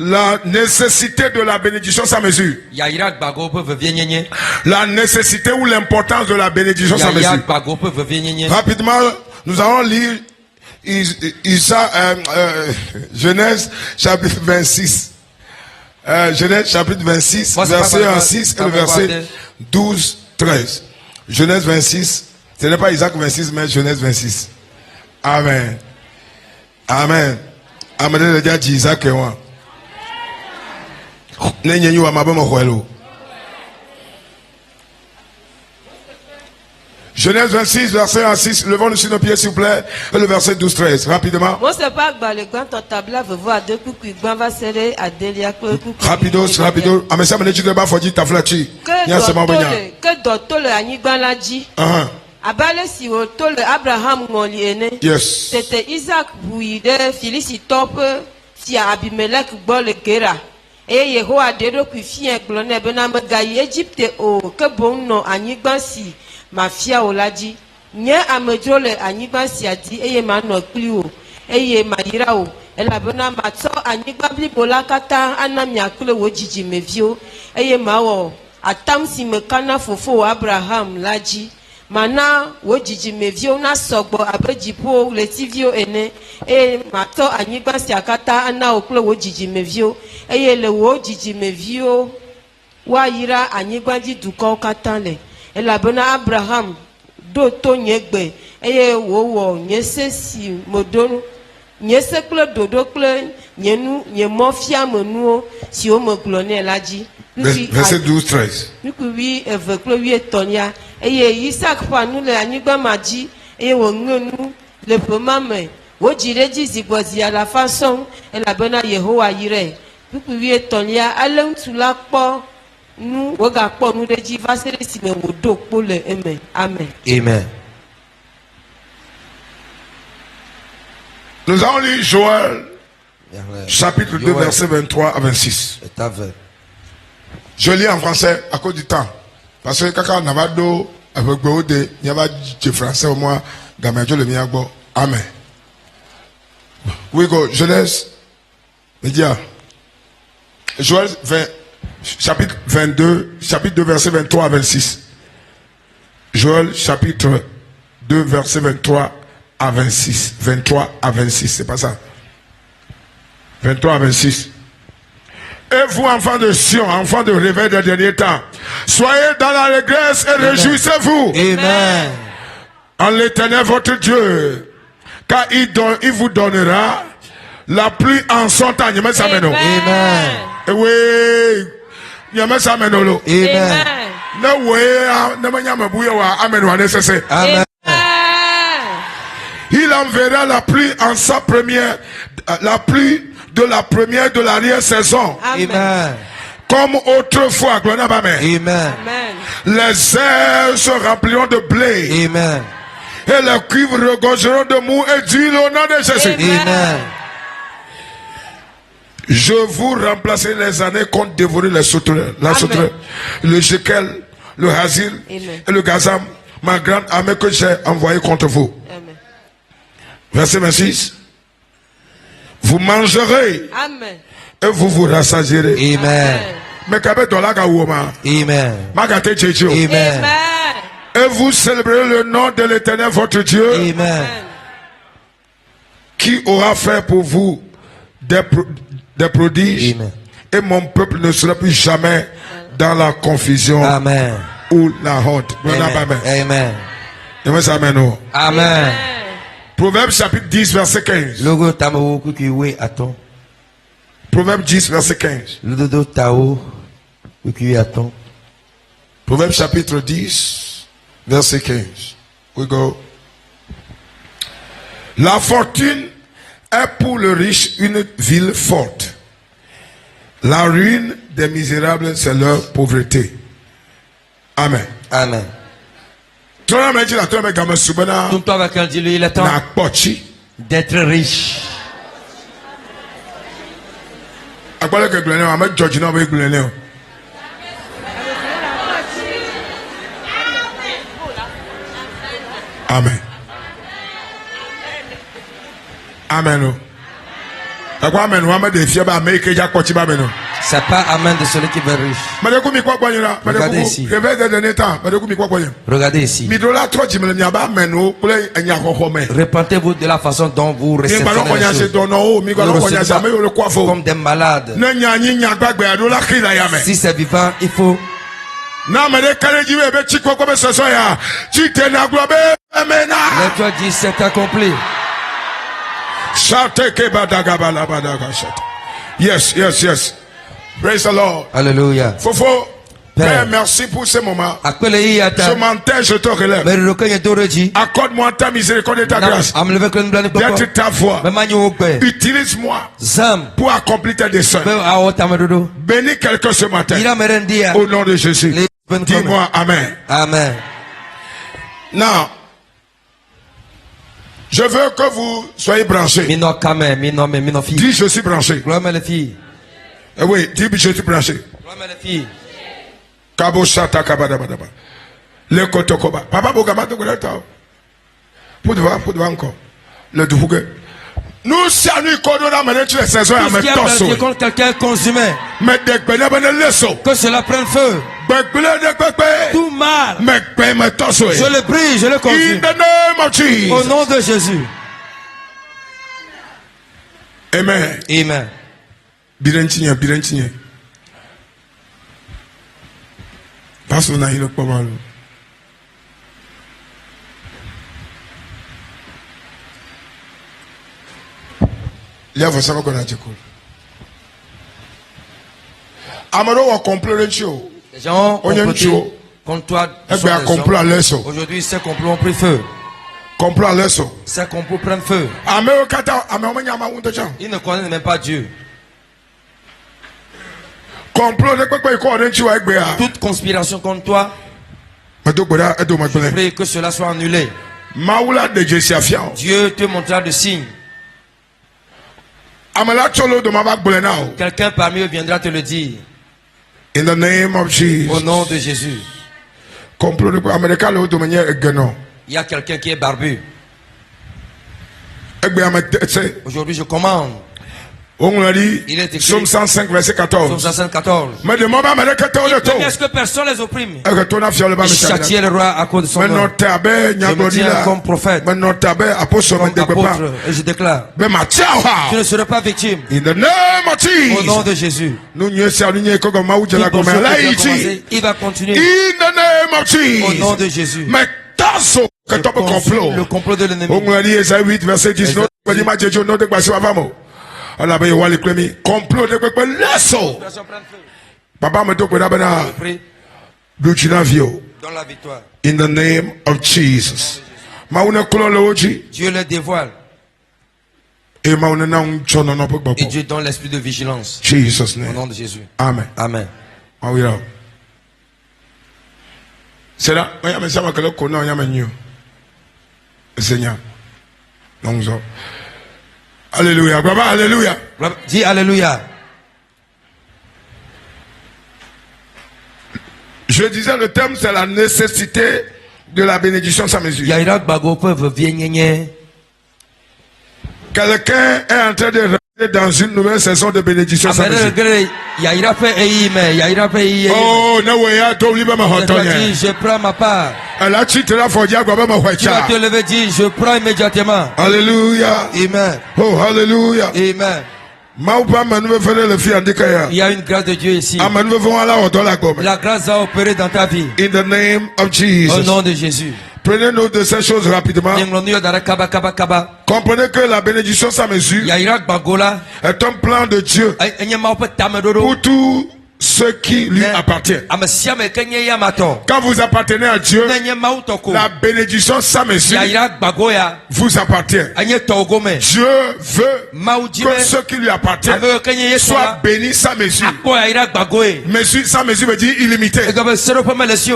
La nécessité de la bénédiction sans mesure. La nécessité ou l'importance de la bénédiction sans mesure. Rapidement, nous allons lire Genèse chapitre 26. Genèse chapitre 26, verset 1 6 et le verset 12, 13. Genèse 26, ce n'est pas Isaac 26, mais Genèse 26. Amen. Amen. Amen. Le dit Isaac et moi. Genèse 26, verset 1 6. Levons-nous sur nos pieds, s'il vous plaît. Et le verset 12, 13. Rapidement. Rapidos, rapidos. Abale si otole Abraham ngoli ene. Yes. C'était Isaac buide Philisitope si Abimelech bole gera. Et Yehowa dedo ku fien glone benam gayi Egypte o ke bon no anyigban si mafia olaji. Nye amedro le anyigban si adi eye ma no kli o. Eye ma yira o. Ela benam atso anyigban bli bola kata anam yakule wo jiji mevio. Eye ma wo atam si mekana fofo Abraham laji. Mana wo jiji mevio na sogbo abejipo letivio ene e mato anyigba si akata ana oklo wo jiji mevio eye le wo jiji mevio wa yira anyigba di duko katale e labona Abraham do to nyegbe eye wo nyese si modonu nyese kle dodo kle nyenu nyemofia menuo si o moglone laji. Verset 12, 13. Nous oui, avec le 8 tonia. Et Isaac, nous le anigba maji. Et on nous le premier. Au dire dit à la façon. Et la bonne Yehowa ire. Nous 8 tonia. Allons sous la porte. Nous, regarde pas nous le dit. Va se laisser me wodo pour le amen. Amen. Amen. Nous allons lire Joël, chapitre 2, verset 23 à 26. Je lis en français à cause du temps. Parce que quand on a dit avec Bode, il y a du français au moins, Gamadjo le Miagbo. Amen. Oui, go, Genèse, média. Joël 20, chapitre 22, chapitre 2, verset 23 à 26. Joël, chapitre 2, verset 23 à 26. 23 à 26, c'est pas ça. 23 à 26. Et vous, enfants de Sion, enfants de réveil des derniers temps, soyez dans la régresse et réjouissez-vous. Amen. En l'Éternel votre Dieu, car il vous donnera la pluie en son temps. Amen. Amen. Oui. Amen. Il enverra la pluie en sa première, la pluie de la première de l'arrière-saison. Amen. Comme autrefois. Amen. Les airs se rempliront de blé. Amen. Et les cuivres regorgeront de mou et d'huile au nom de Jésus. Amen. Je vous remplacerai les années contre dévorer les sauterelles, la sauterelle, le Jekel, le Hazil et le Gazam, ma grande armée que j'ai envoyée contre vous. Amen. Verset 26. Vous mangerez. Amen. Et vous vous rassasierez. Amen. Mais qu'avec dans la gaouma. Amen. Magate Tchétio. Amen. Et vous célébrerez le nom de l'Éternel votre Dieu, Amen. qui aura fait pour vous des prodiges. Amen. Et mon peuple ne sera plus jamais dans la confusion Amen. ou la honte. Amen. Amen. Amen. Amen. Proverbe chapitre 10, verset 15. Logo tamo kukiwe aton. Proverbe 10, verset 15. Lodo tao kukiwe aton. Proverbe chapitre 10, verset 15. We go. La fortune est pour le riche une ville forte. La ruine des misérables, c'est leur pauvreté. Amen. Amen. Tout le monde dit la toi mais gamin soubena Tout toi avec un dit il est temps na pochi. d'être riche. Agbale ke glene o amet George na be glene o. Amen. Amen. O. Akwa amen o amet de fie ba make ja pochi ba meno. C'est pas amen de celui qui veut riche. Regardez ici. Regardez ici. Repentez-vous de la façon dont vous réceptionnez les choses. Ne recevez pas comme des malades. Si c'est vivant, il faut. L'Étoile dit c'est accompli. Yes, yes, yes. Praise the Lord. Alléluia. Fofo, Père, merci pour ce moment. Je m'entends, je te relève. Accorde-moi ta miséricorde et ta grâce. D'être ta voix. Utilise-moi pour accomplir tes desseins. Bénis quelqu'un ce matin. Au nom de Jésus. Dis-moi Amen. Amen. Now, je veux que vous soyez branchés. Dis, je suis branché. Eh oui, dis, je suis branché. Kabo Shata Kabadabadaba. Le Kotokoba. Papa Bogamato Goleta. Pour devant encore. Le Dougue. Nous saluons Kodona Manetu les saisons à mettre torso. Quand quelqu'un est consumé, que cela prenne feu. Tout mal. Je le prie, je le consume. Au nom de Jésus. Amen. Amen. Birentinye. Parce qu'on a eu le problème. Il y a ça qu'on a dit. Amaro va comprendre le show. Les gens contre toi. Aujourd'hui, ces complots ont pris feu. Ces complots prennent feu. Ils ne connaissent même pas Dieu. Toute conspiration contre toi, je prie que cela soit annulé. Dieu te montrera des signes. Quelqu'un parmi eux viendra te le dire. In the name of Jesus. Au nom de Jésus. Il y a quelqu'un qui est barbu. Aujourd'hui, je commande. Il est écrit. Psaume 105, verset 14. Psaume 114. Mais est-ce que personne les opprime? Châtier le roi à cause de son nom. Je me tiens comme prophète, comme apôtre, et je déclare, je ne serai pas victime. In the name of Jesus. Au nom de Jésus. Il va continuer. In the name of Jesus. Au nom de Jésus. Le complot de l'ennemi. Esaïe 8, verset 10. Complot de Papa me donne dans la victoire. In the name of Jesus. Dieu le dévoile. Et Dieu donne l'esprit de vigilance. Jesus name. Au nom de Jésus. Amen. Amen. C'est là, Seigneur. Alléluia. Baba, alléluia. Dis alléluia. Je disais, le thème, c'est la nécessité de la bénédiction sans mesure. Quelqu'un est en train de dans une nouvelle saison de bénédiction. Oh, je prends ma part. Tu vas te lever, dis, je prends immédiatement. Alléluia. Amen. Oh, alléluia. Amen. Il y a une grâce de Dieu ici. La grâce va opérer dans ta vie. In the name of Jesus. Au nom de Jésus. Prenez note de ces choses rapidement. Comprenez que la bénédiction sans mesure est un plan de Dieu pour tout ce qui lui appartient. Quand vous appartenez à Dieu, la bénédiction sans mesure vous appartient. Dieu veut que ce qui lui appartient soit béni sans mesure. Mesure sans mesure veut dire illimité,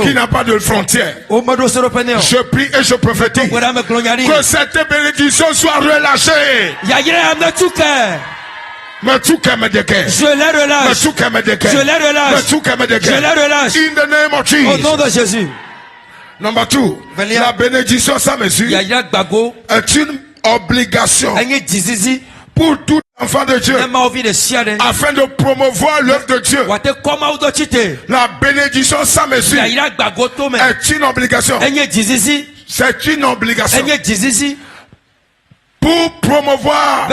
qui n'a pas de frontières. Je prie et je prophétise que cette bénédiction soit relâchée. Je les relâche. Je les relâche. Je les relâche. In the name of Jesus. Au nom de Jésus. Number 2. La bénédiction sans mesure est une obligation pour tout enfant de Dieu afin de promouvoir l'œuvre de Dieu. La bénédiction sans mesure est une obligation. C'est une obligation pour promouvoir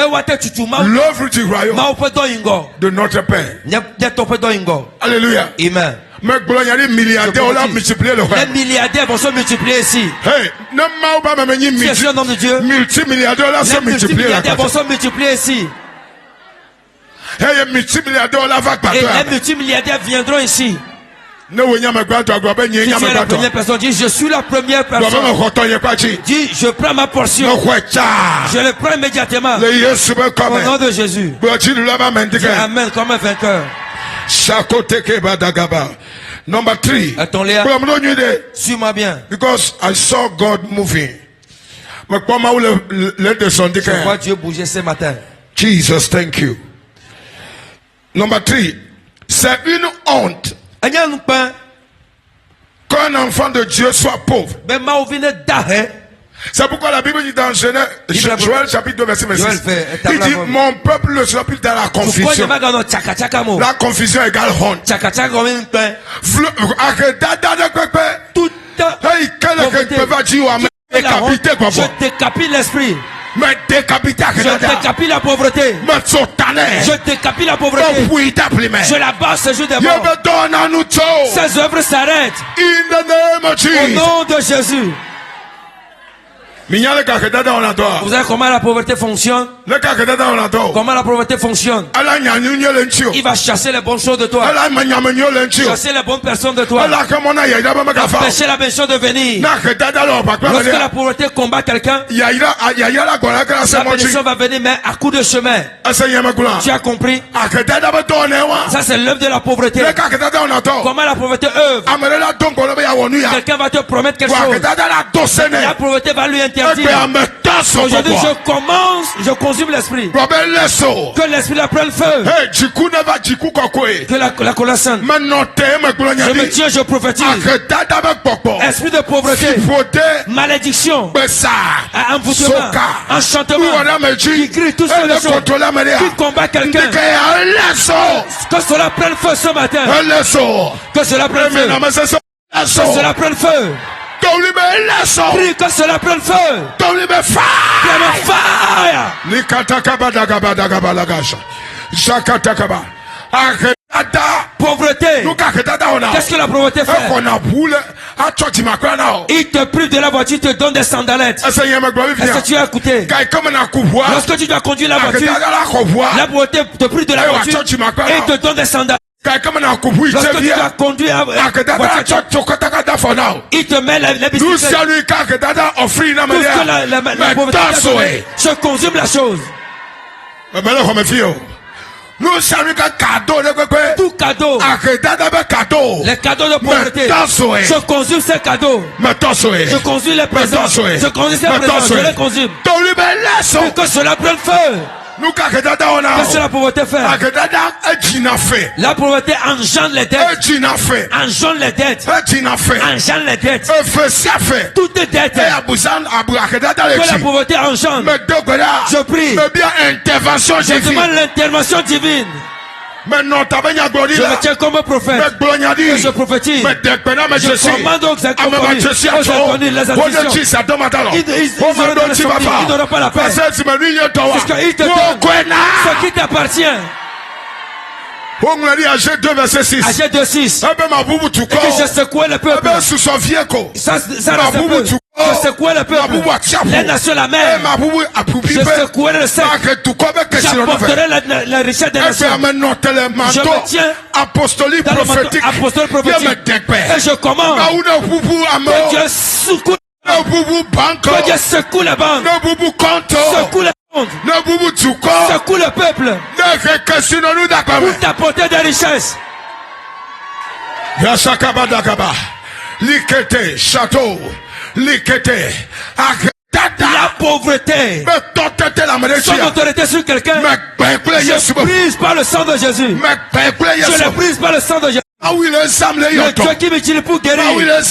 l'œuvre du royaume de notre Père. Alléluia. Amen. Les milliardaires vont se multiplier ici. Si je suis un homme de Dieu, multimilliardaires vont se multiplier ici. Et les multimilliardaires viendront ici. Si tu es la première personne, dis je suis la première personne. Dis je prends ma portion. Je le prends immédiatement. Au nom de Jésus. Dis amen comme un vainqueur. Number 3. Suis-moi bien. Because I saw God moving. Je vois Dieu bouger ce matin. Jesus, thank you. Number 3. C'est une honte qu'un enfant de Dieu soit pauvre. C'est pourquoi la Bible dit dans Joël chapitre 2 verset 26. Il dit mon peuple ne sera plus dans la confusion. La confusion égale honte. Je décapite l'esprit. Je décapite la pauvreté. Je décapite la pauvreté. Je la bats ce jour des morts. Ces œuvres s'arrêtent. Au nom de Jésus. Vous savez comment la pauvreté fonctionne? Comment la pauvreté fonctionne? Il va chasser les bonnes choses de toi. Chasser les bonnes personnes de toi. Empêcher la bénédiction de venir. Lorsque la pauvreté combat quelqu'un, la bénédiction va venir, mais à coup de chemin. Tu as compris? Ça c'est l'œuvre de la pauvreté. Comment la pauvreté œuvre? Quelqu'un va te promettre quelque chose. La pauvreté va lui interdire. Aujourd'hui je consume l'esprit. Que l'esprit la prenne feu. Que la colère sainte. Je me tiens, je prophétise. Esprit de pauvreté, malédiction, envoûtement, enchantement, qui crie tout ce choses, qui combat quelqu'un. Que cela prenne feu ce matin. Que cela prenne feu. Que cela prenne feu. Prie que cela prenne feu. Pauvreté. Qu'est-ce que la pauvreté fait? Il te prive de la voiture, il te donne des sandalettes. Est-ce que tu as écouté? Lorsque tu dois conduire la voiture, la pauvreté te prive de la voiture et il te donne des sandalettes. Lorsque tu dois conduire la voiture, il te met la bicyclette. Tout ce que la pauvreté a donné, je consume la chose. Tout cadeau, les cadeaux de pauvreté, je consume ces cadeaux. Je consume les présents. Je consume ces présents. Je les consume. Que cela prenne feu. Qu'est-ce que la pauvreté fait? La pauvreté engendre les dettes. Engendre les dettes. Engendre les dettes. Toutes les dettes que la pauvreté engendre. Je prie. Je demande l'intervention divine. Je me tiens comme un prophète. Et je prophétise. Je commande donc aux incompromis, aux inconnus, les additions. Ils n'auront pas la paix. Parce qu'ils te donnent ce qui t'appartient. Agé 2 verset 6. Agé 2 6. Et que je secouais le peuple. Ça je secouais le peuple. Les nations la mer. Je secouais le sec. J'apporterai la richesse des nations. Je me tiens apostolique prophétique. Et je commande que Dieu secoue. Que Dieu secoue les banques. Secoue les comptes. Secoue le peuple. Pour t'apporter des richesses. Likete, château, likete, la pauvreté. Son autorité sur quelqu'un. Je brise par le sang de Jésus. Je le brise par le sang de Jésus. Le Dieu qui m'utilise pour guérir. Le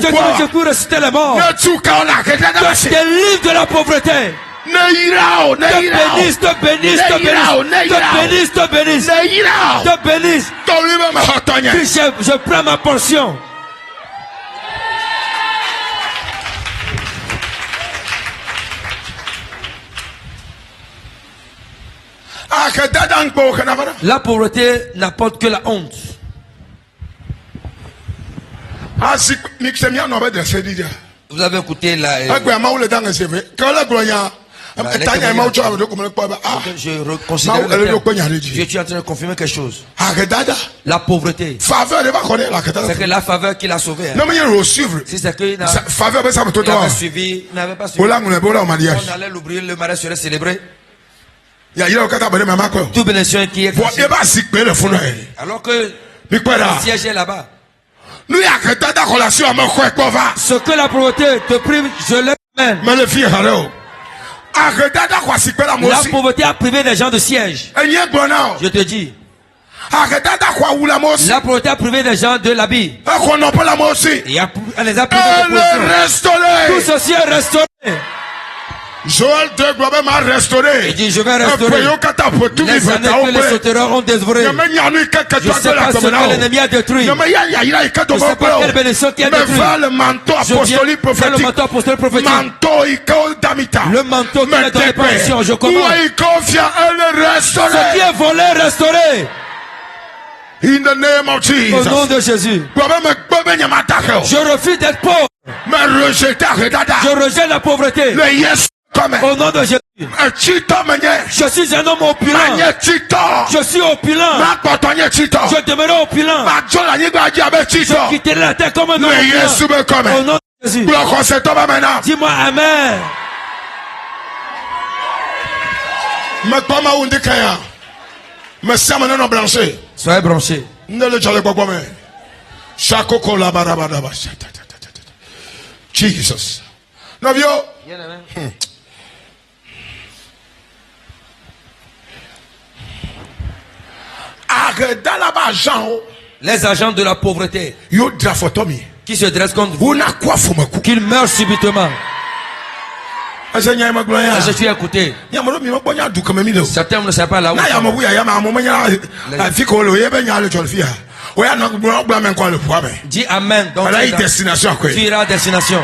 Dieu qui m'utilise pour ressusciter les morts. Te délivre de la pauvreté. Te bénisse, te bénisse, te bénisse. Te bénisse, te bénisse. Te bénisse. Puis je prends ma portion. La pauvreté n'apporte que la honte. Vous avez écouté la... Je considère je suis en train de confirmer quelque chose. La pauvreté. C'est que la faveur qui l'a sauvé. Si c'est qu'il n'avait suivi, n'avait pas suivi. On allait l'ouvrir, le mariage serait célébré. Tout bénédiction qui est caché. Alors que le siège est là-bas. Ce que la pauvreté te prive, je l'aime. La pauvreté a privé des gens de siège. Je te dis. La pauvreté a privé des gens de l'habit. Et elle les a privés de position. Tout ceci est restauré. Joël 2 m'a restauré. Il dit je vais restaurer les années que les sautereurs ont dévoré. Je ne sais pas ce que l'ennemi a détruit. Je ne sais pas quelle bénédiction qui a détruit. Le manteau apostolique prophétique. Le manteau qui est dans les prédictions. Je commande. Ce qui est volé, restauré. In the name of Jesus. Au nom de Jésus. Je refuse d'être pauvre. Je rejette la pauvreté. Au nom de Jésus. Je suis un homme opulent. Je suis opulent. Je demeurerai opulent. Je quitterai la terre comme un homme opulent. Au nom de Jésus. Dis-moi Amen. Soyez branchés. Jesus. Les agents de la pauvreté qui se dressent contre vous, qu'ils meurent subitement. Je suis écouté. Certains ne savent pas là où. Dis Amen. Donc tu iras à destination.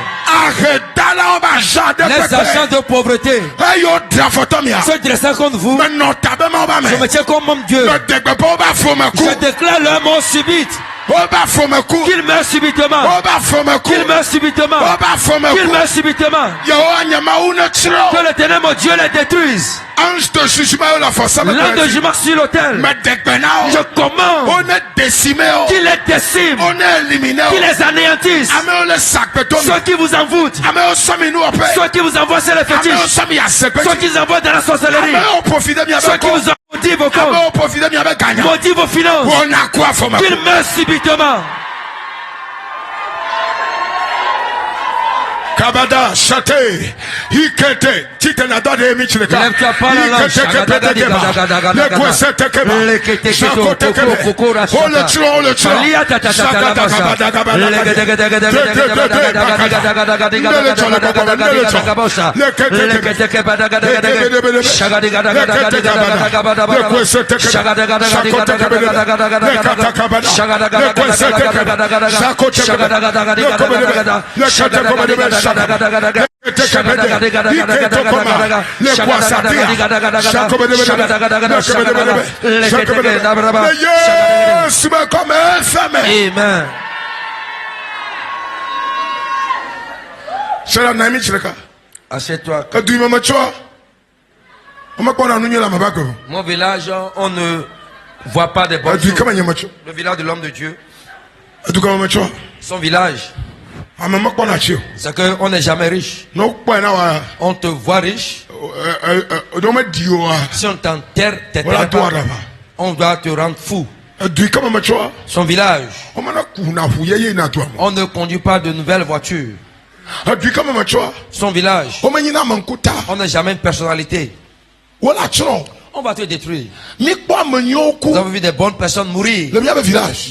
Les agents de pauvreté se dressant contre vous. Je me tiens comme mon Dieu. Je déclare leur mort subite. Qu'il meurt subitement. Qu'il meurt subitement. Qu'il meurt subitement. Que l'éternel mon Dieu les détruise. L'ange de jugement sur l'autel. Je commande qu'il les décime, qu'il les anéantisse. Ceux qui vous envoûtent, ceux qui vous envoient sur les fétiches, ceux qui vous envoient dans la sorcellerie, ceux qui vous maudissent vos comptes, maudissent vos finances, qu'ils meurent subitement. Kabada, Chate, Hikete, Titenada de Micheleka, Amen. Assieds-toi. Mon village, on ne voit pas des bonnes choses. Le village de l'homme de Dieu. Son village. C'est qu'on n'est jamais riche. On te voit riche. Si on t'enterre, on doit te rendre fou. Son village. On ne conduit pas de nouvelles voitures. Son village. On n'a jamais une personnalité. On va te détruire. Nous avons vu des bonnes personnes mourir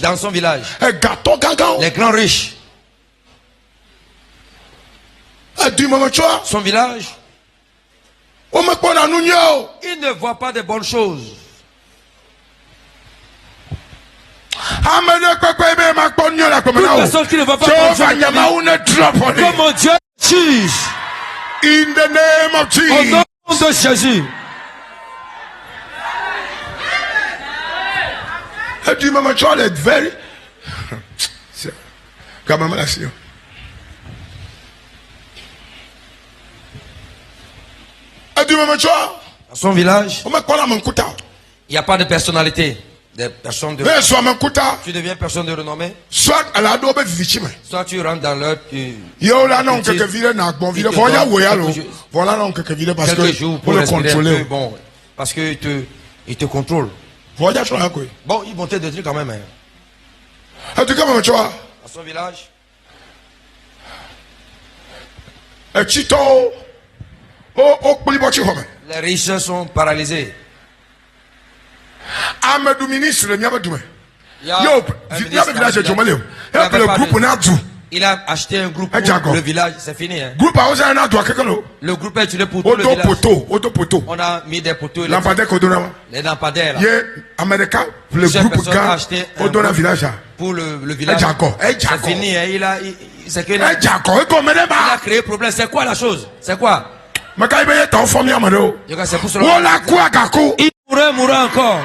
dans son village. Les grands riches. Son village. Il ne voit pas de bonnes choses. Toute personne qui ne voit pas de bonnes choses, comment Dieu juge. In the name of Jesus. Au nom de Jésus. Du moment tu es very dans son village, il n'y a pas de personnalité. Des personnes de... Tu deviens personne de renommée. Soit tu rentres dans leur... quelques jours pour le contrôler. Bon, parce qu'ils te contrôlent. Bon, ils vont te détruire quand même. Dans son village. Les riches sont paralysés. Il a acheté un groupe pour le village, c'est fini. Hein. Le groupe est utilisé pour tout le village. On a mis des poteaux, les lampadaires. Plusieurs personnes ont acheté un groupe pour le village. C'est fini. Hein. Il a créé problème. C'est quoi la chose? C'est quoi? C'est pour cela. Il mourra encore.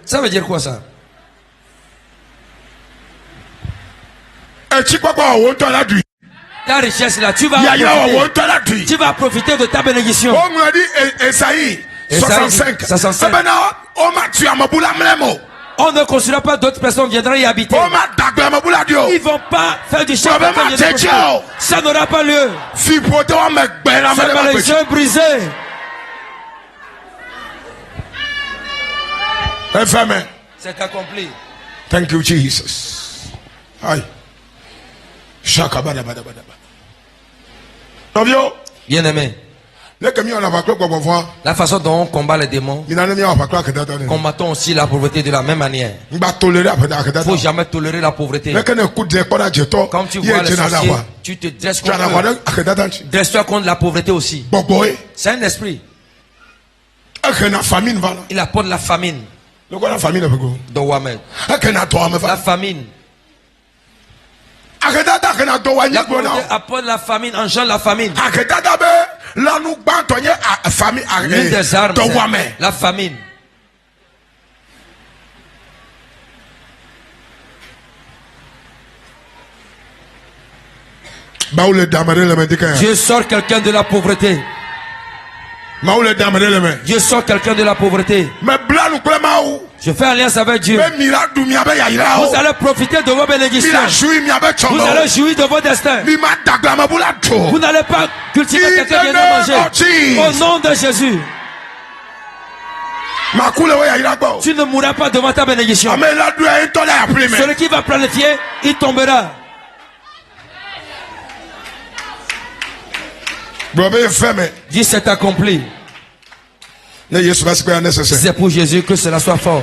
Ça veut dire quoi ça? Ta richesse là, tu vas profiter de ta bénédiction. Esaïe 65. On ne construira pas, d'autres personnes viendront y habiter. Ils vont pas faire du charbon. Ça n'aura pas lieu. Cette malédiction est brisée. C'est accompli. Thank you, Jesus. Aïe. Bien-aimé, la façon dont on combat les démons, combattons aussi la pauvreté de la même manière. Il ne faut jamais tolérer la pauvreté. Quand tu vois les sorciers, tu te dresses contre eux. Dresse-toi contre la pauvreté aussi. C'est un esprit. Il apporte la famine. La famine. La pauvreté apporte la famine, engendre la famine. L'une des armes, c'est la famine. Dieu sort quelqu'un de la pauvreté. Dieu sort quelqu'un de la pauvreté. Je fais alliance avec Dieu. Vous allez profiter de vos bénédictions. Vous allez jouir de vos destins. Vous n'allez pas cultiver quelqu'un qui vient manger. Au nom de Jésus. Tu ne mourras pas devant ta bénédiction. Celui qui va planifier, il tombera. Dis, c'est accompli. C'est pour Jésus que cela soit fort.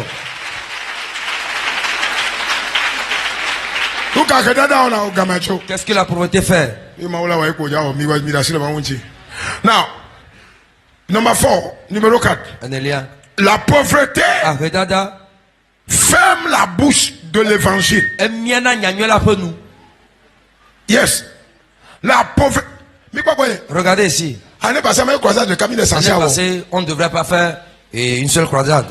Qu'est-ce que la pauvreté fait? Now, number 4, numéro 4. La pauvreté ferme la bouche de l'évangile. Yes. La pauvreté. Regardez ici. L'année passée, on ne devrait pas faire une seule croisade.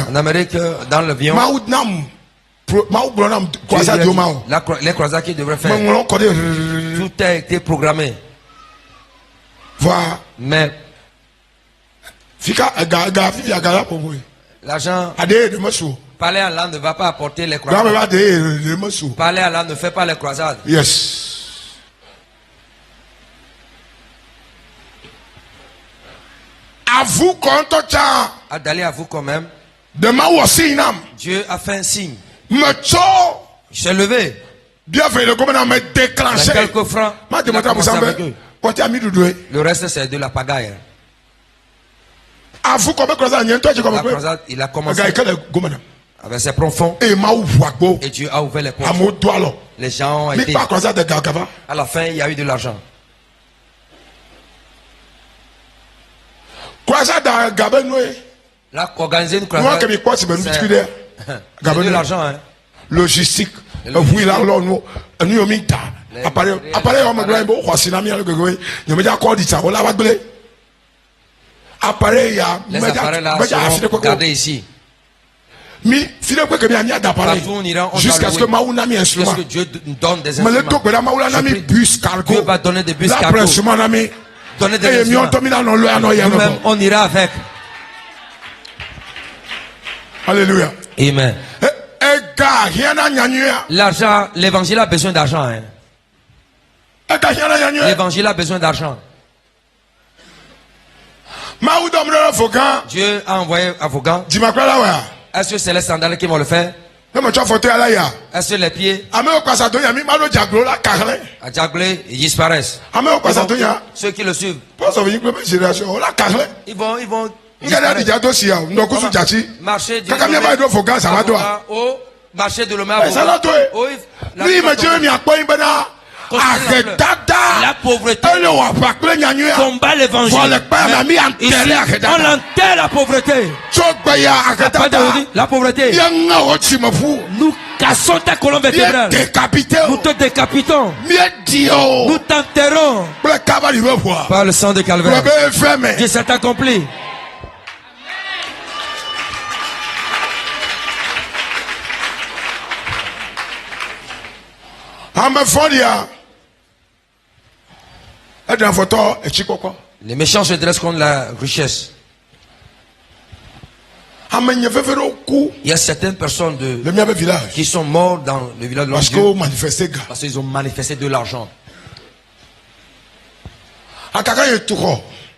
En Amérique, dans l'avion, les croisades qu'ils devraient faire, tout a été programmé. Mais l'argent, parler à l'âme ne va pas apporter les croisades. Parler à l'âme ne fait pas les croisades. Yes. Avoue d'aller à vous quand même. Dieu a fait un signe. Il s'est levé. Bien fait le commandant me déclencher. Quelques francs. Le reste c'est de la pagaille. Il a commencé avec ses profonds. Et Dieu a ouvert les portes. Les gens ont été. À la fin, il y a eu de l'argent. Là, organiser une croisade, c'est de l'argent, hein. Logistique. Appareil, les appareils là seront gardés ici. Jusqu'à ce que Maouna mi instrument. Dieu donne des instruments. Dieu va donner des bus cargo. Donner des instruments. Nous-mêmes, on ira avec. Alléluia. Amen. L'argent, l'évangile a besoin d'argent. Hein. L'évangile a besoin d'argent. Dieu a envoyé un avocat. Est-ce que c'est les sandales qui vont le faire? Est-ce que les pieds à Djaglé, ils disparaissent? Ceux qui le suivent, ils vont marcher du marché de l'Omar. La pauvreté combat l'évangile. On enterre la pauvreté. La pauvreté. Nous cassons ta colonne vertébrale. Nous te décapitons. Nous t'enterrons par le sang de Calvaire. Dieu s'est accompli. Les méchants se dressent contre la richesse. Il y a certaines personnes qui sont mortes dans le village de Dieu parce qu'ils ont manifesté de l'argent.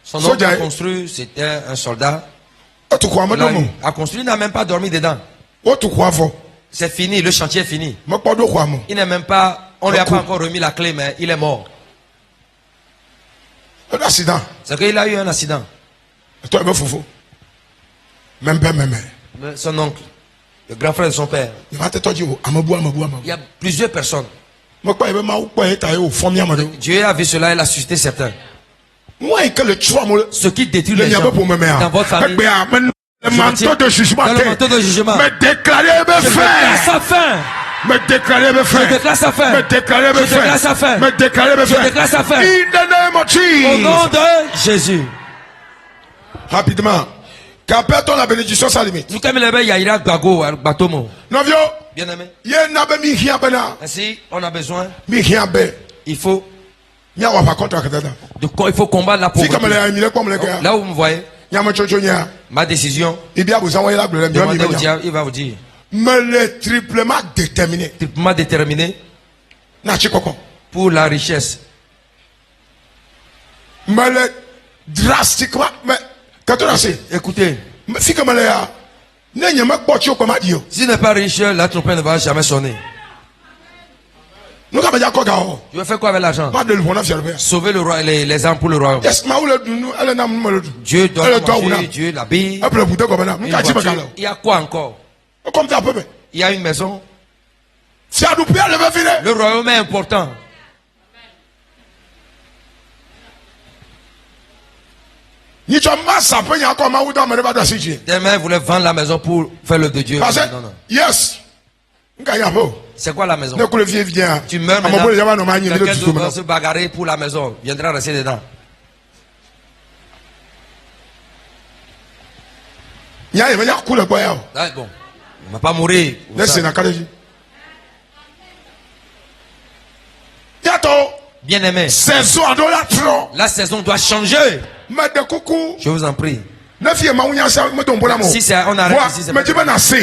Son oncle a construit, c'était un soldat. Il a construit, il n'a même pas dormi dedans. C'est fini, le chantier est fini. Il n'est même pas, on ne lui a pas encore remis la clé, mais il est mort. C'est qu'il a eu un accident. Mais son oncle, le grand frère de son père. Il y a plusieurs personnes. Dieu a vu cela, il a suscité certains. Ce qui détruit les gens dans votre famille. Le manteau de jugement. Me déclarer mes frères. Me déclarer mes frères. Je déclare sa fin. Me déclarer mes frères. Je déclare sa fin. Me déclarer mes frères. Je déclare sa fin. In the name of Jesus. Au nom de Jésus. Rapidement. Qu'apporte la bénédiction sans limite. Nous comme les yaïra gago batomo. Novio. Bien aimé. Ainsi, on a besoin. Il faut. De quoi il faut combattre la pauvreté. Là où vous me voyez. Ma décision. Demandez au diable, il va vous dire. Mais le triplement déterminé. Triplement déterminé. Pour la richesse. Mais le drastiquement. Mais quand on a écoutez. S'il n'est pas riche, la trompette ne va jamais sonner. Tu veux faire quoi avec l'argent? Sauver le roi, les âmes pour le royaume. Dieu donne manger, Dieu l'habille. Il y a quoi encore? Il y a une maison. Le royaume est important. Demain, vous voulez vendre la maison pour faire le de Dieu. Non, non. Yes. C'est quoi la maison? Tu meurs maintenant. Quelqu'un d'autre va se bagarrer pour la maison. Viendra rester dedans. Ah, bon. Il ne va pas mourir. Bien aimé. La saison doit changer. Je vous en prie. Si on arrête ici,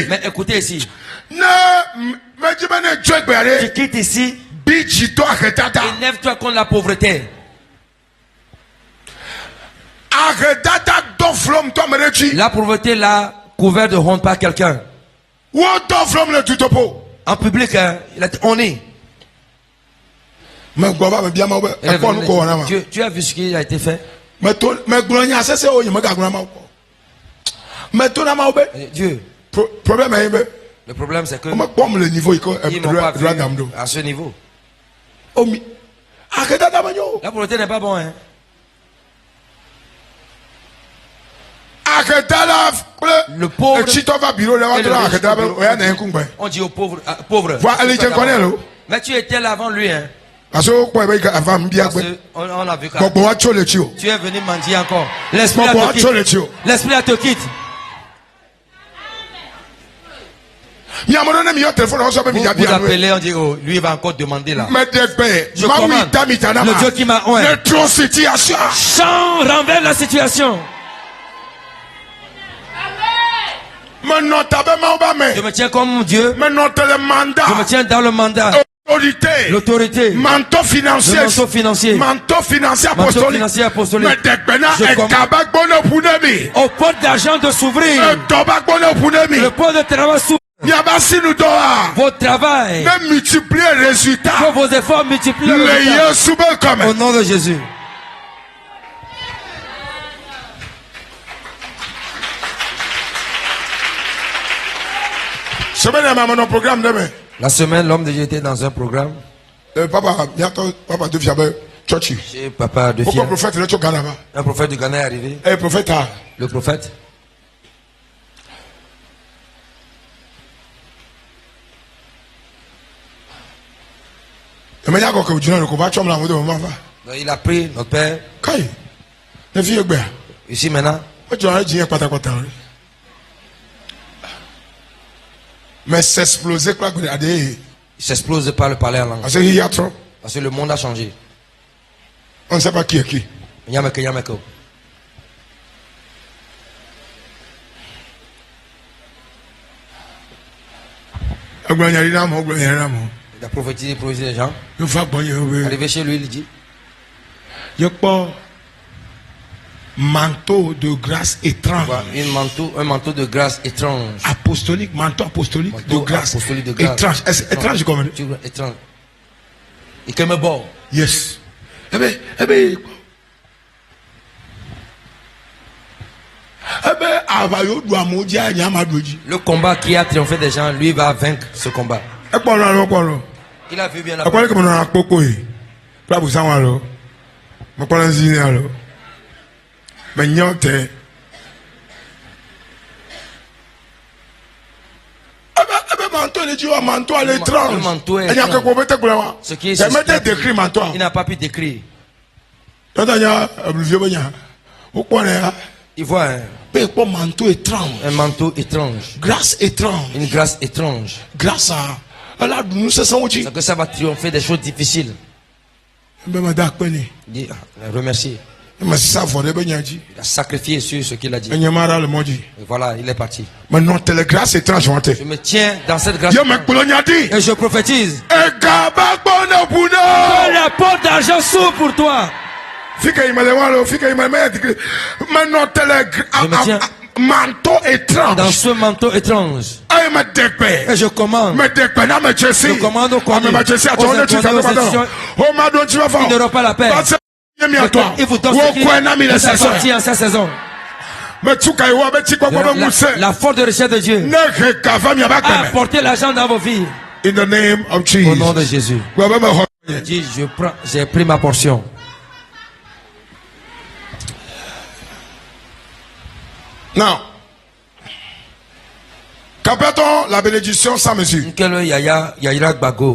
mais écoutez ici. Tu quittes ici. Énerve-toi contre la pauvreté. La pauvreté l'a couvert de honte par quelqu'un. En public, hein, on est. Tu as vu ce qui a été fait? Dieu. Le problème c'est que ils m'ont pas vu à ce niveau. La pauvreté n'est pas bon, hein? Le pauvre. On dit au pauvre. Mais tu étais là avant lui, hein? On a vu que tu es venu mendier encore. L'esprit te quitte. Vous appelez, on dit, oh, lui il va encore demander là. Je commande. Le Dieu qui m'a renverse la situation. Je me tiens comme Dieu. Je me tiens dans le mandat. L'autorité. Manteau financier apostolique. Je commande au pot d'argent de s'ouvrir. Le pot de travail s'ouvrir. Vos travail. Multiplier les résultats. Que vos efforts multiplient les résultats. Au nom de Jésus. La semaine, l'homme de Dieu était dans un programme. Papa de Fiabe, Chez Papa de Fiabe. Un prophète du Ghana est arrivé. Le prophète. Il a pris notre père. Ici maintenant. Mais s'exploser quoi? Il s'explose par le parler en langue. Parce que le monde a changé. On ne sait pas qui est qui. Il a prophétisé les gens. Arrivé chez lui, il dit. Manteau de grâce étrange. Un manteau de grâce étrange. Manteau apostolique de grâce étrange. Étrange comme étrange. Et comme un bord. Yes. Le combat qui a triomphé des gens, lui va vaincre ce combat. Il a vu bien la manteau à l'étrange. Il n'a pas pu décrire. Il voit un manteau étrange. Un manteau étrange. Grâce étrange. Une grâce étrange. Grâce à c'est que ça va triompher des choses difficiles. Remercier. Il a sacrifié sur ce qu'il a dit. Et voilà, il est parti. Maintenant, la grâce étrange. Je me tiens dans cette grâce. Et je prophétise. Que la porte d'argent s'ouvre pour toi. Je me tiens. manteau étrange. Dans ce manteau étrange. Et je commande. Je commande aux commis, aux institutions. Ils n'auront pas la paix. Il vous donne ce qui est sorti en cette saison. La force de recherche de Dieu a apporté l'argent dans vos vies. In the name of Jesus. Au nom de Jésus. Dis, j'ai pris ma portion. Now, capitons la bénédiction sans mesure.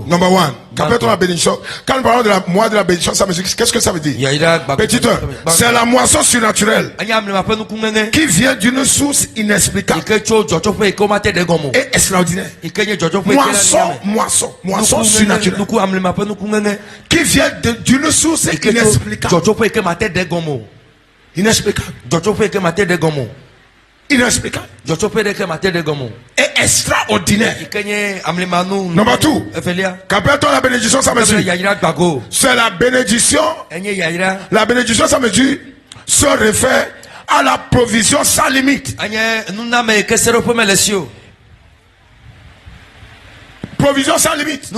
Number one. Capitons la bénédiction. Quand nous parlons de la mois de la bénédiction sans mesure, qu'est-ce que ça veut dire? Petit 1, c'est la moisson surnaturelle qui vient d'une source inexplicable et extraordinaire. Moisson surnaturelle qui vient d'une source inexplicable. Inexplicable et extraordinaire. Number 2, capitons la bénédiction sans mesure. C'est la bénédiction. La bénédiction sans mesure se réfère à la provision sans limite. Provision sans limite et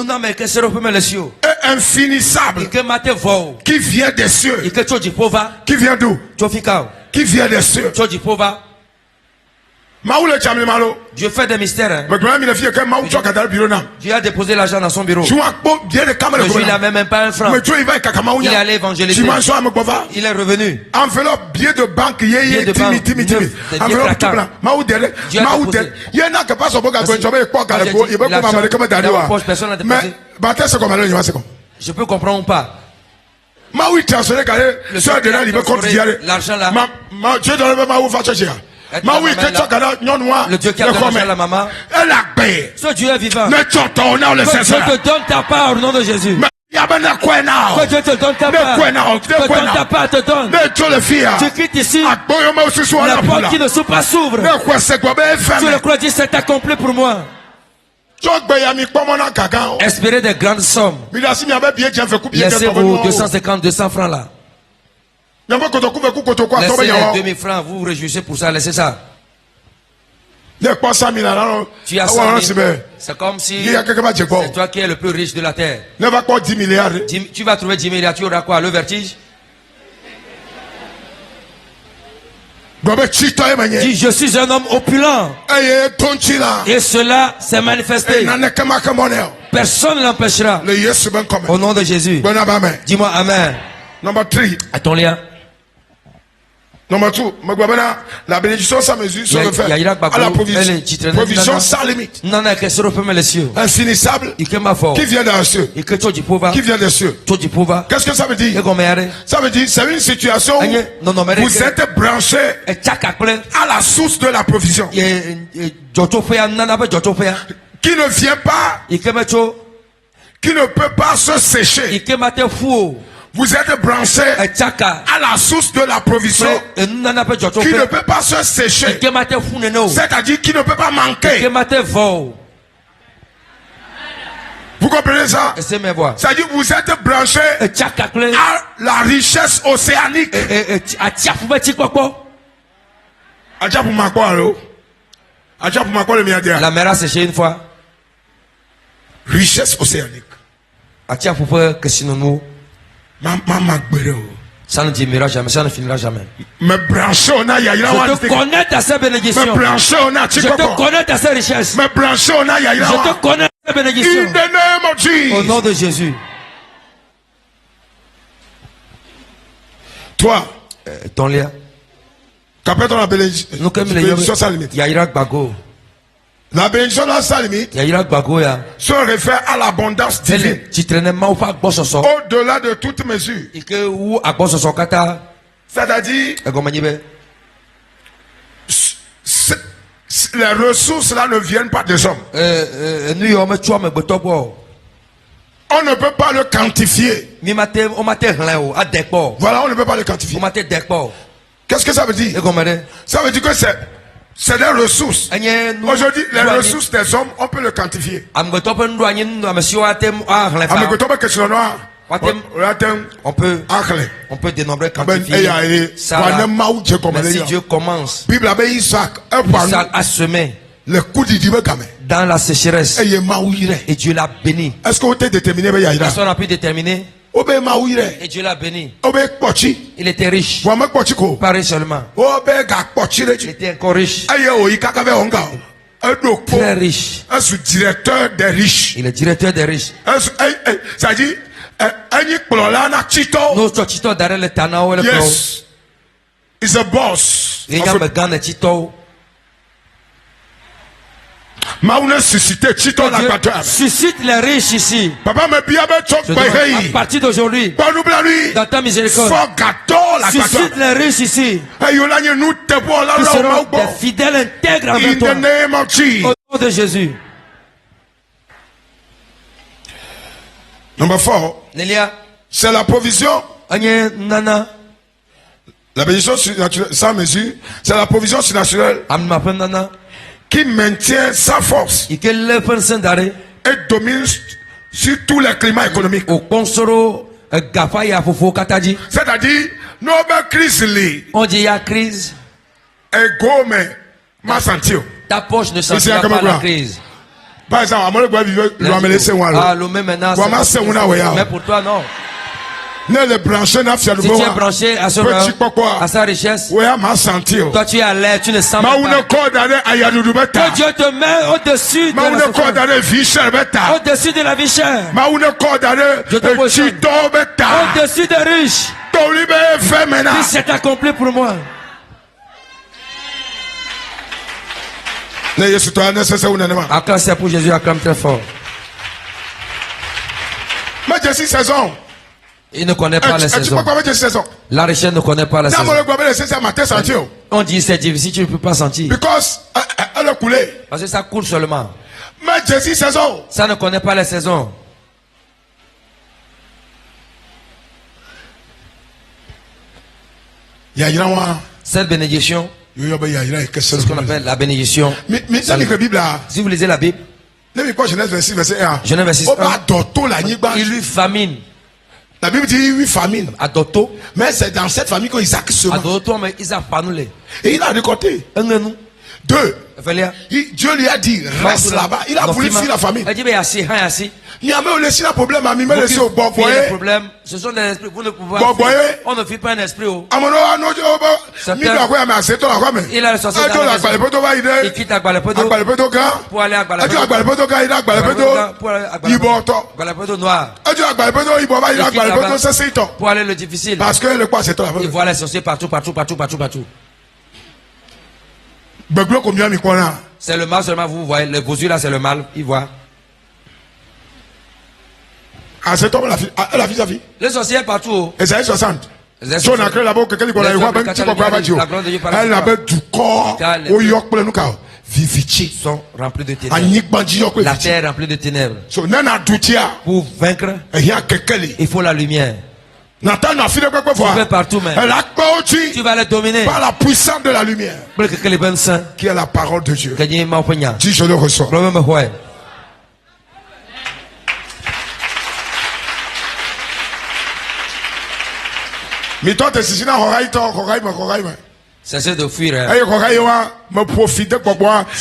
infinissable qui vient des cieux. Qui vient d'où? Qui vient des cieux. Dieu fait des mystères. Dieu a déposé l'argent dans son bureau. Mais il n'avait même pas un franc. Il est allé évangéliser. Il est revenu. Enveloppe, billet de banque, Dieu a déposé. Je peux comprendre ou pas. L'argent là. Le Dieu qui a donné à la maman. Ce Dieu est vivant. Que Dieu te donne ta part au nom de Jésus. Que Dieu te donne ta part. Que donne ta part te donne. Tu quittes ici. La porte qui ne s'ouvre pas s'ouvre. Tu le crois, dit c'est accompli pour moi. Espérez des grandes sommes. Laissez-vous 250, 200 francs là. Laissez les 2000 francs, vous vous réjouissez pour ça, laissez ça. Tu as 100 000, c'est comme si c'est toi qui es le plus riche de la terre. Tu vas trouver 10 milliards, tu auras quoi? Le vertige? Dis, je suis un homme opulent. Et cela s'est manifesté. Personne ne l'empêchera. Au nom de Jésus. Dis-moi Amen. Number 3. À ton lien. Number 2, la bénédiction sans mesure se réfère à la provision sans limite. Infinissable qui vient des cieux. Qui vient des cieux. Qu'est-ce que ça veut dire? Ça veut dire c'est une situation où vous êtes branché à la source de la provision. Qui ne vient pas, qui ne peut pas se sécher. Vous êtes branché à la source de la provision qui ne peut pas se sécher. C'est-à-dire qui ne peut pas manquer. Vous comprenez ça? C'est-à-dire vous êtes branché à la richesse océanique. La mer a séché une fois. Richesse océanique. Ça ne diminuera jamais, ça ne finira jamais. Je te connais à ces bénédictions. Je te connais à ces richesses. Je te connais à ces bénédictions. Au nom de Jésus. Toi, ton lien. Capitons la bénédiction sans limite. La bénédiction sans limite se réfère à l'abondance divine. Au-delà de toute mesure. C'est-à-dire, les ressources là ne viennent pas des hommes. On ne peut pas le quantifier. Voilà, on ne peut pas le quantifier. Qu'est-ce que ça veut dire? Ça veut dire que c'est des ressources. Aujourd'hui, les ressources des hommes, on peut le quantifier. On peut dénombrer, quantifier ça. Mais si Dieu commence, Isaac a semé dans la sécheresse et Dieu l'a béni. Est-ce qu'on a pu déterminer? Et Dieu l'a béni. Il était riche. Pas riche seulement. Il était encore riche. Très riche. Directeur des riches. Il est directeur des riches. Ça dit, yes, is a boss. Suscite les riches ici. À partir d'aujourd'hui, dans ta miséricorde, suscite les riches ici. Qui seront des fidèles intègres avec toi. Au nom de Jésus. Number 4. C'est la provision. La bénédiction surnaturelle sans mesure, c'est la provision surnaturelle qui maintient sa force et domine sur tous les climats économiques. C'est-à-dire, nos crise. On dit il y a crise. Ta poche ne sentira pas la crise. Par exemple, mais pour toi non. Si tu es branché à sa richesse, toi tu es à l'air, tu ne sens pas. Que Dieu te met au-dessus de la souffrance, au-dessus de la vie chère. Je te positionne au-dessus des riches. Qui s'est accompli pour moi. Acclame, c'est pour Jésus, acclame très fort. Il ne connaît pas les saisons. La richesse ne connaît pas les saisons. On dit c'est difficile, tu ne peux pas sentir. Parce que ça coule seulement. Ça ne connaît pas les saisons. Cette bénédiction, c'est ce qu'on appelle la bénédiction. Si vous lisez la Bible, Genèse 26, 1, il lui famine. La Bible dit oui, famine. Adotto. Mais c'est dans cette famille qu'Isaac se mange. Adotto, mais Isaac panule. Et il a récolté. 2. Dieu lui a dit, reste là-bas. Il a voulu fuir la famine. Il y a même laissé un problème à Mimé, laissé au bon boyer. Ce sont des esprits. Vous ne pouvez pas. On ne fuit pas un esprit. Il a le sorcier dans la maison. Il quitte Agbalepedo pour aller à Agbalepedo. Pour aller à Agbalepedo noir. Pour aller le difficile. Parce que le quoi, c'est toi. Il voit les sorciers partout. C'est le mal seulement, vous voyez. Vos yeux là, c'est le mal. Il voit. C'est toi, la vie. Les sorciers partout. Et c'est 60. Si on a créé là-bas, quelqu'un qui elle avait du corps au York pour le Nuka. Vivici sont remplis de ténèbres. La terre est remplie de ténèbres. Pour vaincre, il faut la lumière. Tu fais partout, mais tu vas les dominer par la puissance de la lumière qui est la parole de Dieu. Dis, je le reçois. Cessez de fuir. Je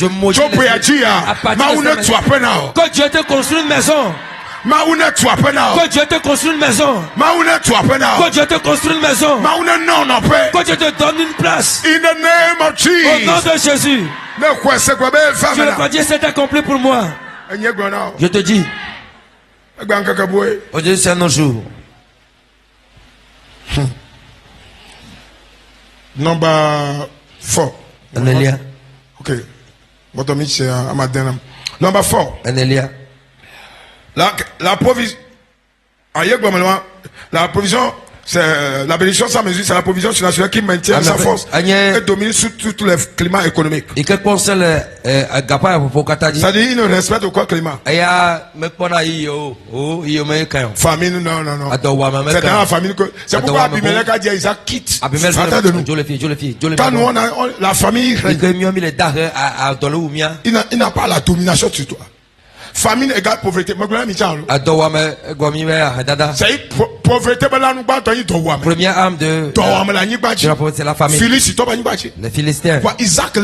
maudis que Dieu te construit une maison. Que Dieu te construit une maison. Que Dieu te construit une maison. Que Dieu te donne une place. Au nom de Jésus. Je le crois, Dieu s'est accompli pour moi. Je te dis. Aujourd'hui c'est un autre jour. Number 4. Anelia. Okay. Number 4. Anelia. La provision. La provision, c'est la bénédiction sans mesure, c'est la provision surnaturelle qui maintient sa force et domine sur tous les climats économiques. C'est-à-dire, il ne respecte aucun climat. Famine, non. C'est dans la famine que. C'est pourquoi Abimelech a dit à Isaac, quitte. Attends de nous. Quand nous, la famille, il n'a pas la domination sur toi. famine égale pauvreté. C'est pauvreté. Première arme de la pauvreté, c'est la famine. Les Philistins. Isaac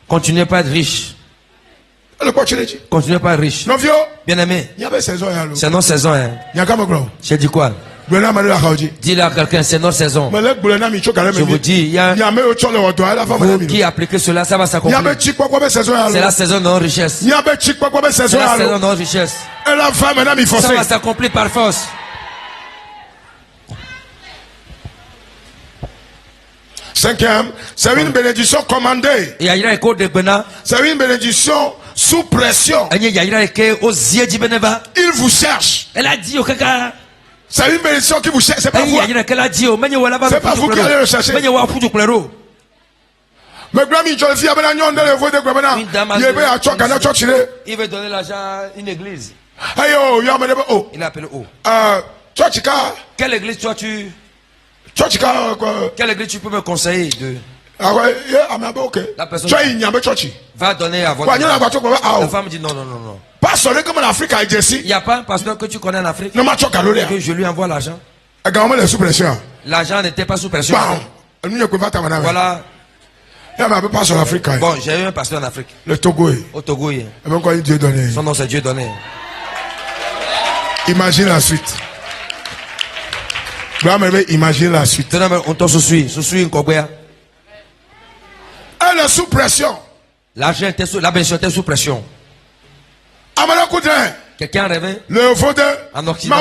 continuez pas à être riche. Continuez pas à être riche. Bien aimé. C'est notre saison. J'ai dit quoi? Dis-le à quelqu'un, c'est notre saison. Je vous dis, il y a vous qui appliquez cela, ça va s'accomplir. C'est la saison de nos richesses. C'est la saison de nos richesses. Ça va s'accomplir par force. Cinquième, c'est une bénédiction commandée. C'est une bénédiction sous pression. Il vous cherche. Elle a dit au caca. C'est une bénédiction qui vous cherche. C'est pas vous. C'est pas vous qui allez le chercher. Il veut donner l'argent à une église. Il a appelé où? Quelle église toi tu... Quelle église tu peux me conseiller de... La personne va donner à votre... La femme dit non. Il n'y a pas un pasteur que tu connais en Afrique que je lui envoie l'argent. L'argent n'était pas sous pression. Voilà. Bon, j'ai eu un pasteur en Afrique. Le Togo. Au Togo. Son nom c'est Dieu donné. Imagine la suite. Imagine la suite. On te suit une cogoya. Elle est sous pression. L'argent était sous, la bénédiction était sous pression. Quelqu'un rêvait. Le vaudin. En Occident.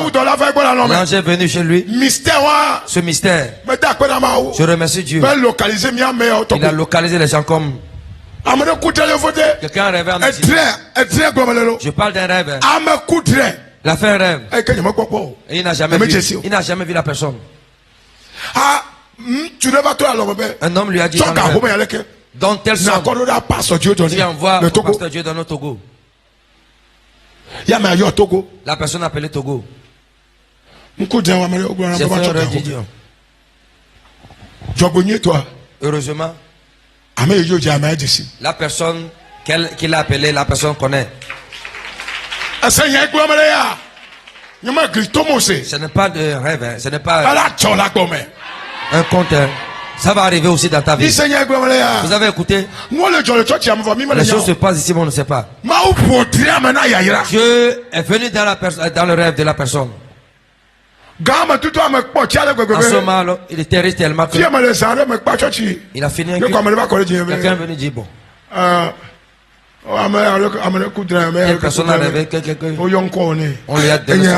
L'ange est venu chez lui. Mystère. Ce mystère. Je remercie Dieu. Il a localisé les gens comme. Quelqu'un rêvait en Occident. Je parle d'un rêve. Il a fait un rêve. Et il n'a jamais vu la personne. Un homme lui a dit dans tel sens, tu envoies le pasteur Dieu dans le Togo. La personne appelée Togo. J'ai fait un rêve de Dieu. Heureusement, la personne qu'il a appelée, la personne connaît. Ce n'est pas de rêve, ce n'est pas un conte. Ça va arriver aussi dans ta vie. Vous avez écouté? Les choses se passent ici, mais on ne sait pas. Dieu est venu dans le rêve de la personne. En ce moment, il était resté tellement que il a fini un culte. Quelqu'un est venu dire bon. Quelle personne a rêvé on lui a donné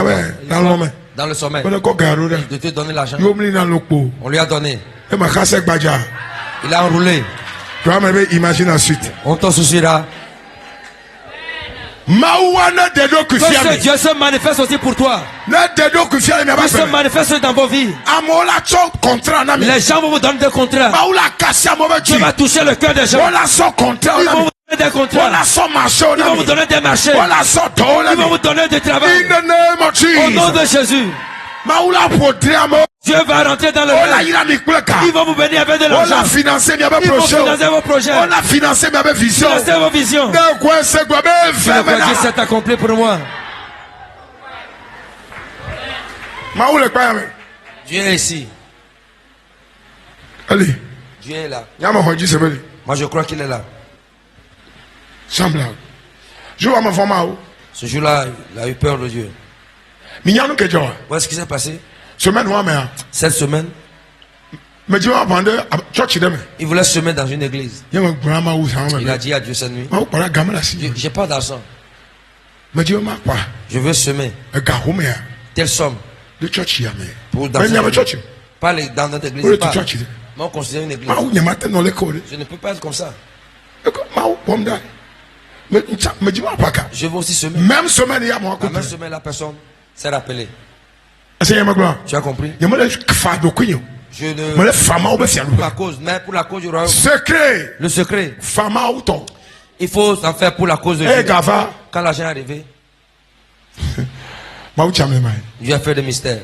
dans le sommeil. De te donner l'argent. On lui a donné. Il a enroulé. Imagine la suite. On t'en souciera. Que Dieu se manifeste aussi pour toi. Qu'il se manifeste dans vos vies. Les gens vont vous donner des contrats. Dieu va toucher le cœur des gens. Ils vont vous donner des contrats. Ils vont vous donner des marchés. Ils vont vous donner du travail. Au nom de Jésus. Dieu va rentrer dans le rêve. Ils vont vous bénir avec de l'argent. Ils vont financer vos projets. Financer vos visions. Dieu s'est accompli pour moi. Dieu est ici. Dieu est là. Moi je crois qu'il est là. Ce jour-là, il a eu peur de Dieu. Qu'est-ce qui s'est passé? Cette semaine, il voulait semer dans une église. Il a dit à Dieu cette nuit, j'ai pas d'argent. Je veux semer telle somme pour dans pas dans notre église. Moi, on considère une église. Je ne peux pas être comme ça. Je veux aussi semer. Même semaine, la personne s'est rappelée. Tu as compris? Je ne... Pour la cause, mais pour la cause du royaume. Secret. Le secret. Il faut s'en faire pour la cause de Dieu. Quand l'argent est arrivé, Dieu a fait des mystères.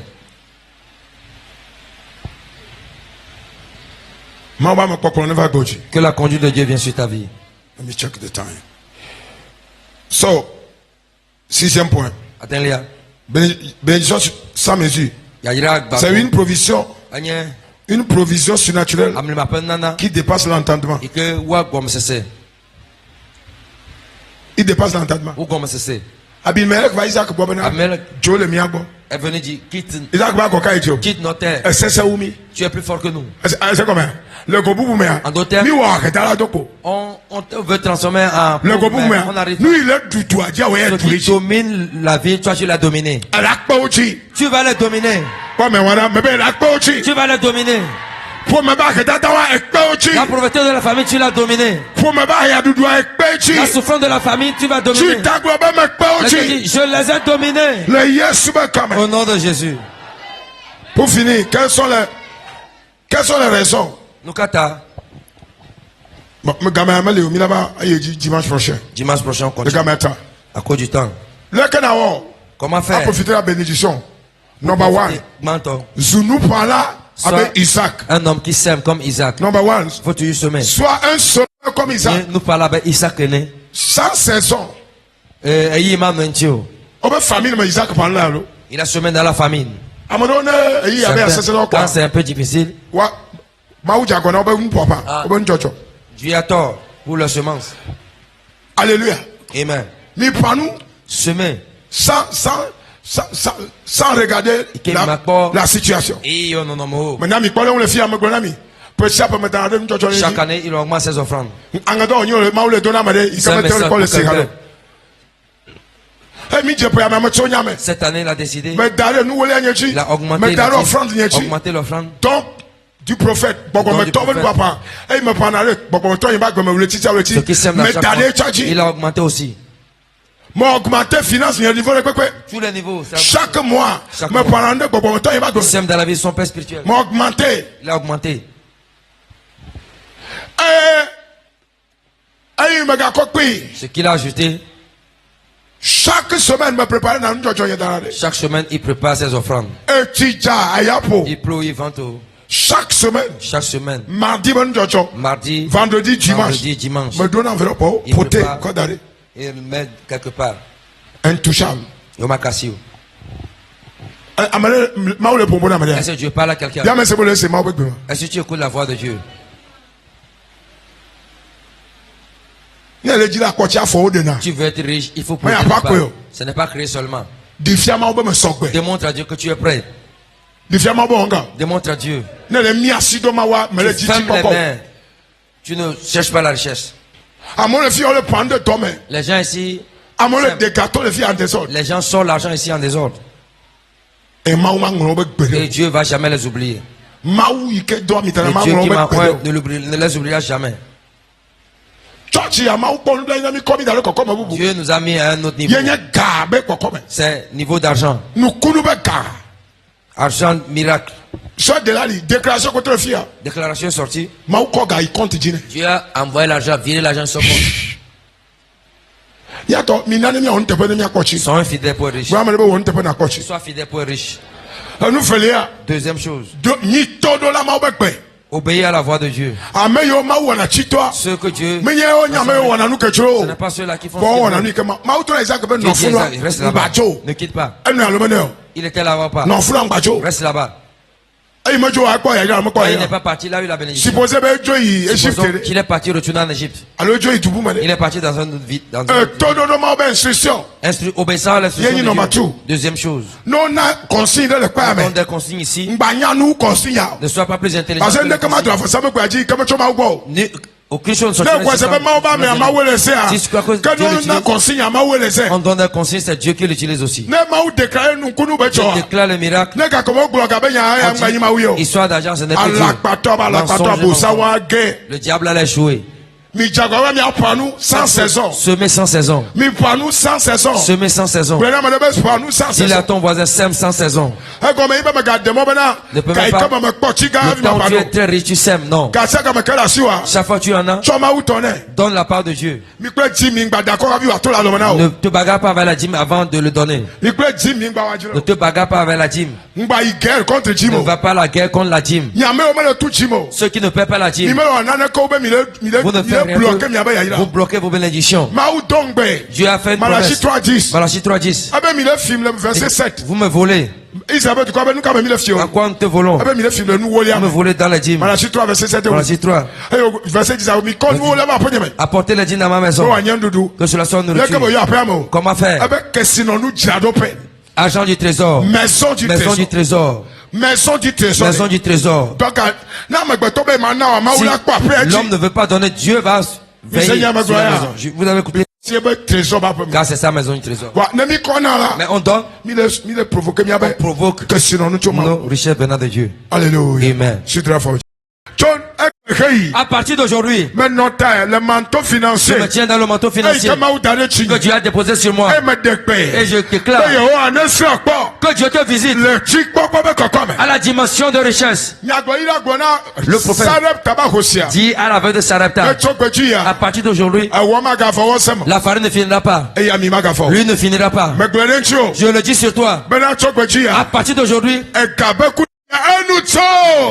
Que la conduite de Dieu vienne sur ta vie. Let me check the time. So, 6e point. Bénédiction sans mesure. C'est une provision. Une provision surnaturelle qui dépasse l'entendement. Il dépasse l'entendement. Abimelech va Isaac Bobena. Joe le miagbo. Elle venait dire quitte nos terres. Tu es plus fort que nous. C'est comment? Le Goboumea. En d'autres termes, on veut transformer en. Le Goboumea. Nous, il est du toit. Tu domines la vie, toi tu l'as dominé. Tu vas le dominer. Tu vas le dominer. La pauvreté de la famille, tu l'as dominé. La souffrance de la famille, tu vas dominer. Je les ai dominés. Au nom de Jésus. Pour finir, quelles sont les raisons? Dimanche prochain. Dimanche prochain, on continue. À cause du temps. Comment faire? Profiter de la bénédiction. Number one. Zounou parla avec Isaac. Un homme qui sème comme Isaac. Number one. Faut toujours semer. Soit un semeur comme Isaac. Nous parlons avec Isaac. Sans saison. Il a semé dans la famine. Quand c'est un peu difficile. Dieu a tort pour la semence. Alléluia. Amen. Semer. Sans regarder la situation. Chaque année, il augmente ses offrandes. Cette année, il a décidé. Il a augmenté l'offrande. Donc, du prophète, ce qui sème il a augmenté aussi. Tous les niveaux. Chaque mois, il sème dans la vie de son père spirituel. Il a augmenté. Ce qu'il a ajouté. Chaque semaine, chaque semaine, il prépare ses offrandes. Il pleut, il vente. Chaque semaine. Mardi, vendredi, dimanche. Il met quelque part. Intouchable. Est-ce que Dieu parle à quelqu'un? Est-ce que tu écoutes la voix de Dieu? Tu veux être riche, il faut préparer. Ce n'est pas créer seulement. Démontre à Dieu que tu es prêt. Démontre à Dieu. Ferme les mains. Tu ne cherches pas la richesse. Les gens ici. Les gens sortent l'argent ici en désordre. Et Dieu ne va jamais les oublier. Le Dieu qui m'a point ne les oubliera jamais. Dieu nous a mis à un autre niveau. C'est niveau d'argent. Argent miracle. Déclaration sortie. Dieu a envoyé l'argent, viré l'argent sur moi. Sois fidèle pour être riche. Sois fidèle pour être riche. Deuxième chose. Obéir à la voix de Dieu. Ce que Dieu. Ce n'est pas ceux-là qui font ce qu'ils reste là-bas. Ne quitte pas. Il était là-bas pas. Reste là-bas. Il n'est pas parti là où il a bénédiction. Il est parti retourner en Égypte. Il est parti dans un autre vie. Obéissant à l'instruction de Dieu. Deuxième chose. Donne des consignes ici. Ne sois pas plus intelligent. Aucune chose ne on donne des consignes, c'est Dieu qui l'utilise aussi. Je déclare le miracle. Histoire d'argent, ce n'est pas Dieu. Le diable allait jouer. Sans saison. Semer sans saison. Semer sans saison. Dis à ton voisin, sème sans saison. Ne peux même pas. Le temps où tu es très riche, tu sèmes. Non. Chaque fois que tu en as, donne la part de Dieu. Ne te bagarre pas avec la dîme avant de le donner. Ne te bagarre pas avec la dîme. Ne va pas à la guerre contre la dîme. Ceux qui ne paient pas la dîme, vous ne faites vous bloquez vos bénédictions. Dieu a fait une promesse. Malachie 3:10. Vous me volez. À quoi nous te volons? Vous me volez dans les dîmes. Malachie 3. Apportez les dîmes dans ma maison. Que cela soit nourriture. Comment faire? Agent du trésor. Maison du trésor. Maison du trésor. Maison du trésor. Donc, si l'homme ne veut pas donner, Dieu va veiller sur la maison. Vous avez coupé. Car c'est sa maison du trésor. Mais on donne. On provoque nos richesses venant de Dieu. Alléluia. Amen. À partir d'aujourd'hui, le manteau financier, je me tiens dans le manteau financier que Dieu a déposé sur moi. Et je déclare que Dieu te visite à la dimension de richesse. Le prophète dit à la veille de Sarepta, à partir d'aujourd'hui, la farine ne finira pas. Lui ne finira pas. Je le dis sur toi. À partir d'aujourd'hui,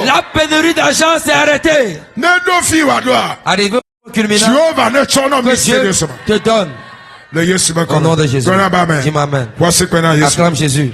la pénurie d'argent s'est arrêtée. Arrivé au culminant, que Dieu te donne. Au nom de Jésus. Dis-moi amen. Acclame Jésus.